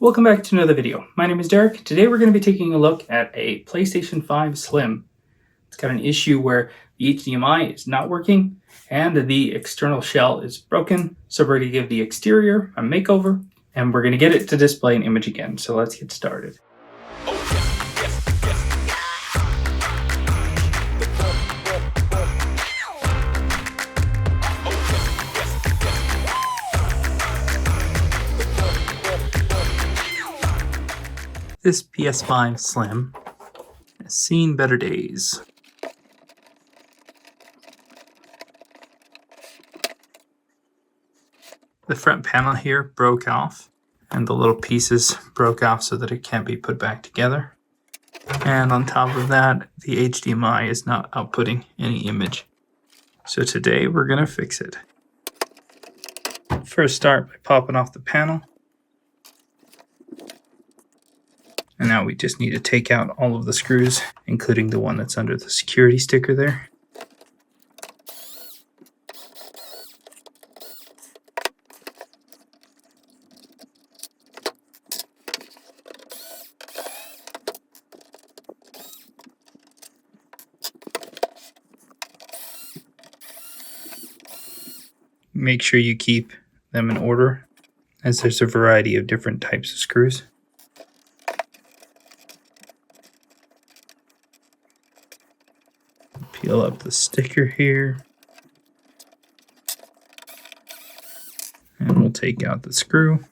Welcome back to another video. My name is Derek. Today we're going to be taking a look at a PlayStation 5 Slim. It's got an issue where the HDMI is not working and the external shell is broken. So we're going to give the exterior a makeover and we're going to get it to display an image again. So let's get started. This PS5 Slim has seen better days. The front panel here broke off and the little pieces broke off so that it can't be put back together. And on top of that, the HDMI is not outputting any image. So today we're going to fix it. First start by popping off the panel. And now we just need to take out all of the screws, including the one that's under the security sticker there. Make sure you keep them in order, as there's a variety of different types of screws. Peel up the sticker here. And we'll take out the screw.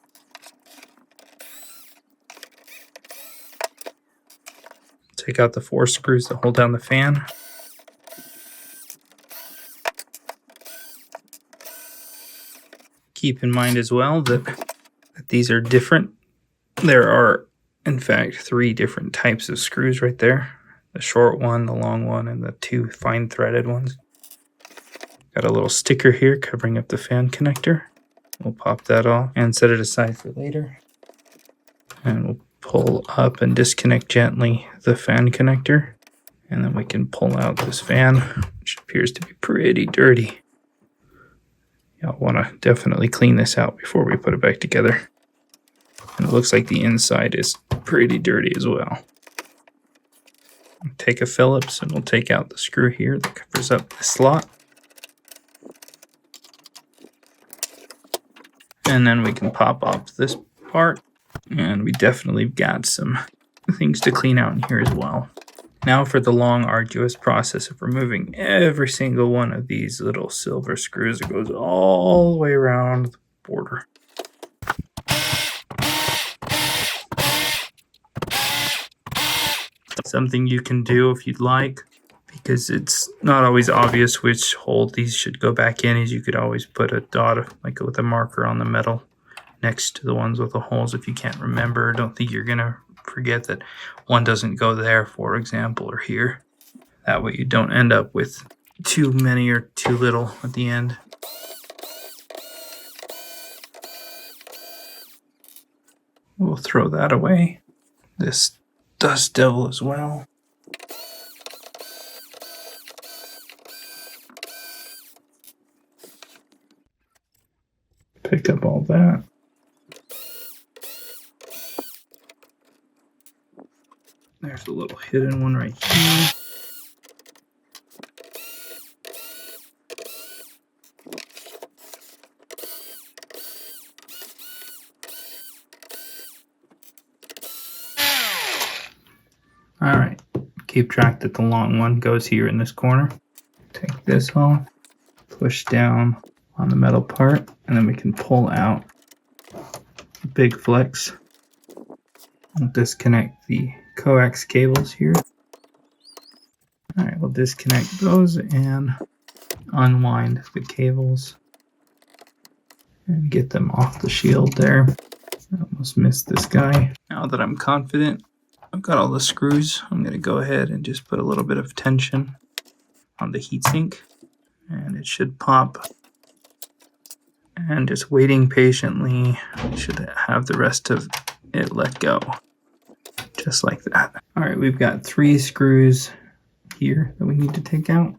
Take out the 4 screws that hold down the fan. Keep in mind as well that these are different. There are, in fact, 3 different types of screws right there. The short one, the long one, and the 2 fine threaded ones. Got a little sticker here covering up the fan connector. We'll pop that off and set it aside for later. And we'll pull up and disconnect gently the fan connector. And then we can pull out this fan, which appears to be pretty dirty. You'll want to definitely clean this out before we put it back together. And it looks like the inside is pretty dirty as well. Take a Phillips and we'll take out the screw here that covers up the slot. And then we can pop off this part. And we definitely got some things to clean out in here as well. Now for the long, arduous process of removing every single one of these little silver screws that goes all the way around the border. Something you can do if you'd like, because it's not always obvious which hole these should go back in, is you could always put a dot like with a marker on the metal next to the ones with the holes if you can't remember. Don't think you're gonna forget that one doesn't go there, for example, or here. That way you don't end up with too many or too little at the end. We'll throw that away. This dust devil as well. Pick up all that. There's a little hidden one right here. All right, keep track that the long one goes here in this corner. Take this off, push down on the metal part, and then we can pull out the big flex. We'll disconnect the coax cables here. All right, we'll disconnect those and unwind the cables and get them off the shield there. I almost missed this guy. Now that I'm confident I've got all the screws, I'm going to go ahead and just put a little bit of tension on the heatsink, and it should pop. And just waiting patiently, we should have the rest of it let go, just like that. All right, we've got 3 screws here that we need to take out.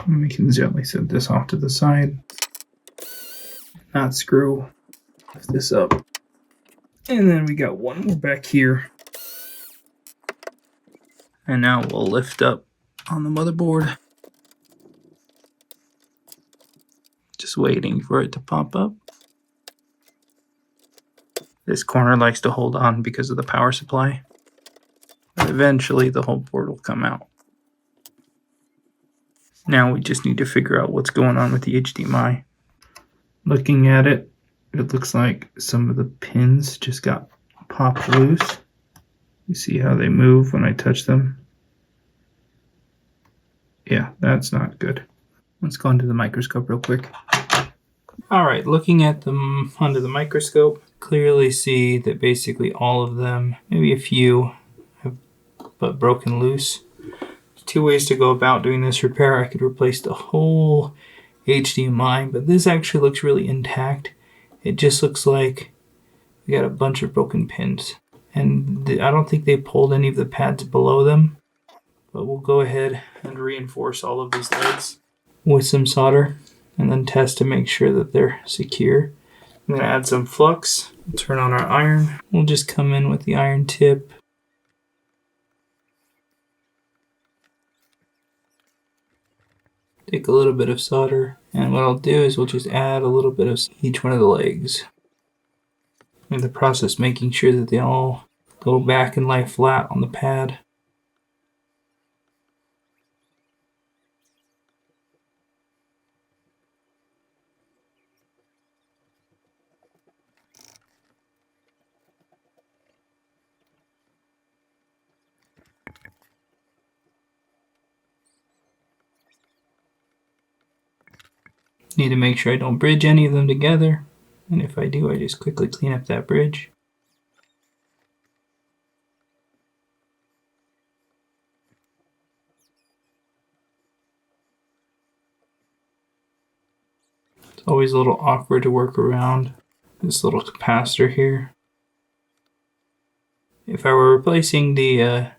And we can gently set this off to the side. That screw Lift this up. And then we got one more back here. And now we'll lift up on the motherboard. Just waiting for it to pop up. This corner likes to hold on because of the power supply. But eventually the whole board will come out. Now we just need to figure out what's going on with the HDMI. Looking at it, it looks like some of the pins just got popped loose. You see how they move when I touch them? Yeah, that's not good. Let's go under the microscope real quick. Alright, looking at them under the microscope, clearly see that basically all of them, maybe a few, have but broken loose. There's two ways to go about doing this repair. I could replace the whole HDMI, but this actually looks really intact. It just looks like we got a bunch of broken pins. And I don't think they pulled any of the pads below them, but we'll go ahead and reinforce all of these legs with some solder and then test to make sure that they're secure. I'm going to add some flux, turn on our iron. We'll just come in with the iron tip. Take a little bit of solder, and what I'll do is we'll just add a little bit of each one of the legs. In the process, making sure that they all go back and lie flat on the pad. Need to make sure I don't bridge any of them together, and if I do, I just quickly clean up that bridge. It's always a little awkward to work around this little capacitor here. If I were replacing the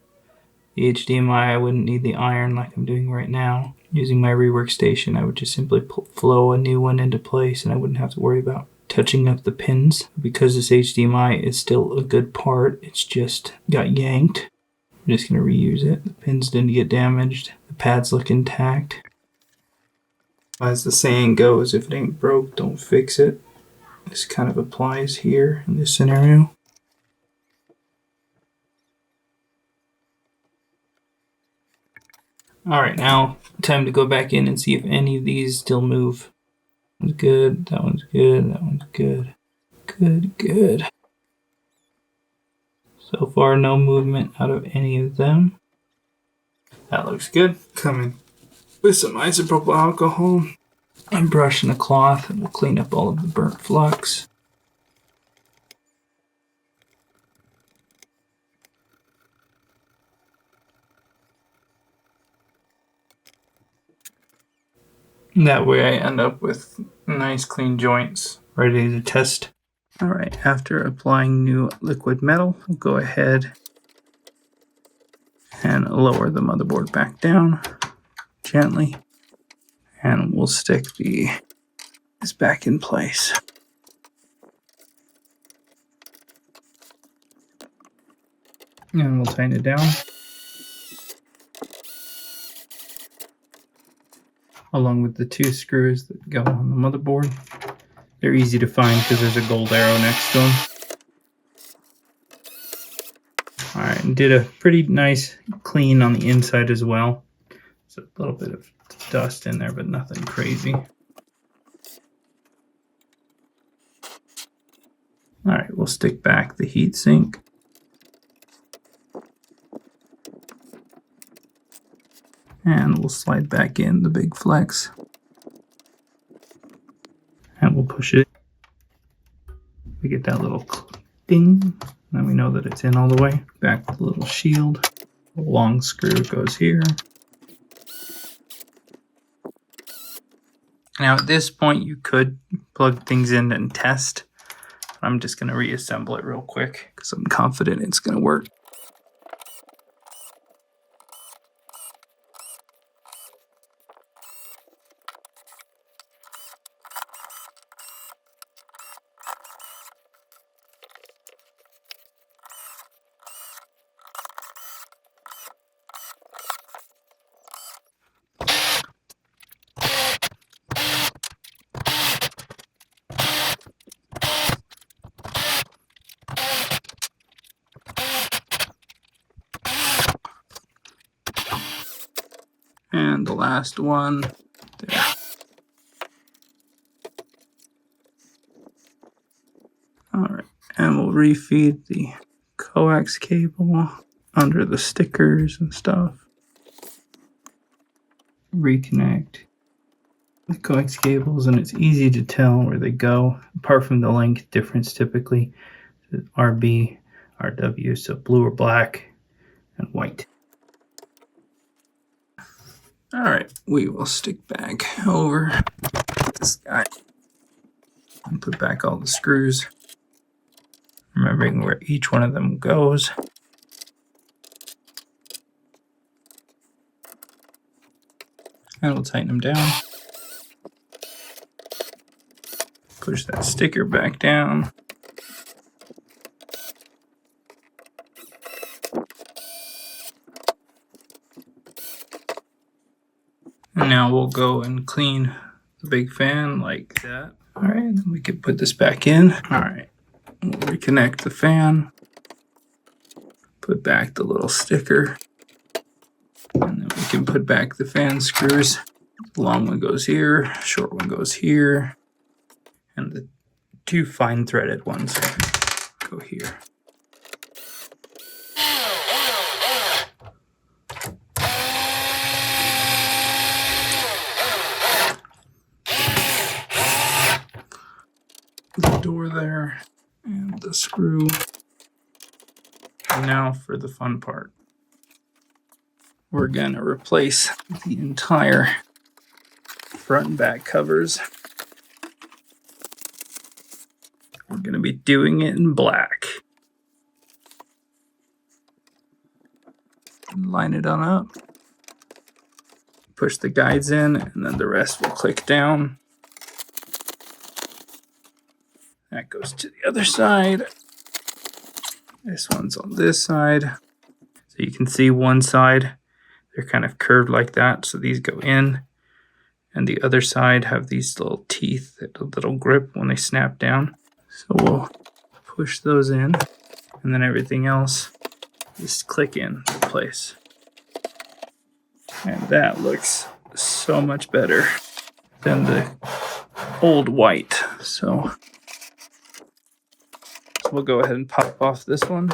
HDMI, I wouldn't need the iron like I'm doing right now. Using my rework station, I would just simply flow a new one into place and I wouldn't have to worry about touching up the pins. Because this HDMI is still a good part, it's just got yanked. I'm just going to reuse it. The pins didn't get damaged. The pads look intact. As the saying goes, if it ain't broke, don't fix it. This kind of applies here in this scenario. Alright, now time to go back in and see if any of these still move. That one's good, that one's good, that one's good. Good. So far, no movement out of any of them. That looks good. Coming with some isopropyl alcohol and brushing the cloth, and we'll clean up all of the burnt flux. That way I end up with nice clean joints ready to test. Alright, after applying new liquid metal, we'll go ahead and lower the motherboard back down gently, and we'll stick this back in place. And we'll tighten it down. Along with the two screws that go on the motherboard. They're easy to find because there's a gold arrow next to them. Alright, and did a pretty nice clean on the inside as well. There's a little bit of dust in there, but nothing crazy. Alright, we'll stick back the heatsink. And we'll slide back in the big flex. And we'll push it. We get that little ding. Then we know that it's in all the way. Back with the little shield. The long screw goes here. Now at this point you could plug things in and test. I'm just going to reassemble it real quick because I'm confident it's going to work. the last one. There. Alright, and we'll refeed the coax cable under the stickers and stuff. Reconnect the coax cables, and it's easy to tell where they go, apart from the length difference typically. RB, RW, so blue or black, and white. Alright, we will stick back over this guy and put back all the screws, remembering where each one of them goes. And we'll tighten them down. Push that sticker back down. And now we'll go and clean the big fan like that. All right, then we can put this back in. All right, we'll reconnect the fan. Put back the little sticker. And then we can put back the fan screws. The long one goes here, short one goes here. And the two fine threaded ones go here. The door there and the screw. And now for the fun part. We're going to replace the entire front and back covers. We're going to be doing it in black. Line it on up. Push the guides in, and then the rest will click down. That goes to the other side. This one's on this side. So you can see one side, they're kind of curved like that, so these go in. And the other side have these little teeth, a little grip when they snap down. So we'll push those in, and then everything else just click in place. And that looks so much better than the old white. So we'll go ahead and pop off this one.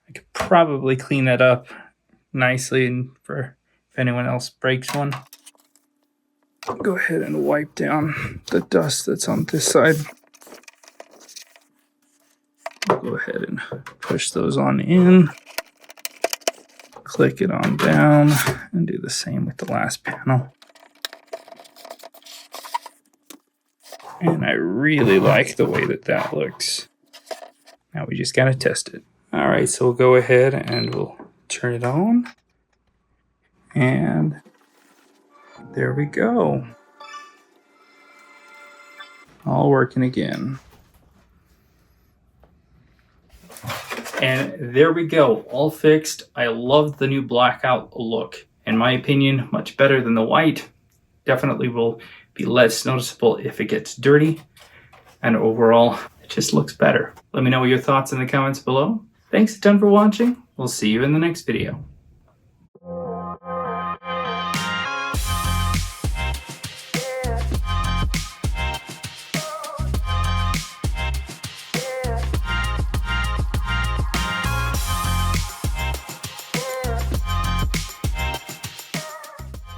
I could probably clean that up nicely, and for if anyone else breaks one. Go ahead and wipe down the dust that's on this side. Go ahead and push those on in. Click it on down and do the same with the last panel. And I really like the way that that looks. Now we just gotta test it. All right, so we'll go ahead and we'll turn it on. And there we go. All working again. And there we go, all fixed. I love the new blackout look. In my opinion, much better than the white. Definitely will be less noticeable if it gets dirty. And overall, it just looks better. Let me know your thoughts in the comments below. Thanks a ton for watching. We'll see you in the next video.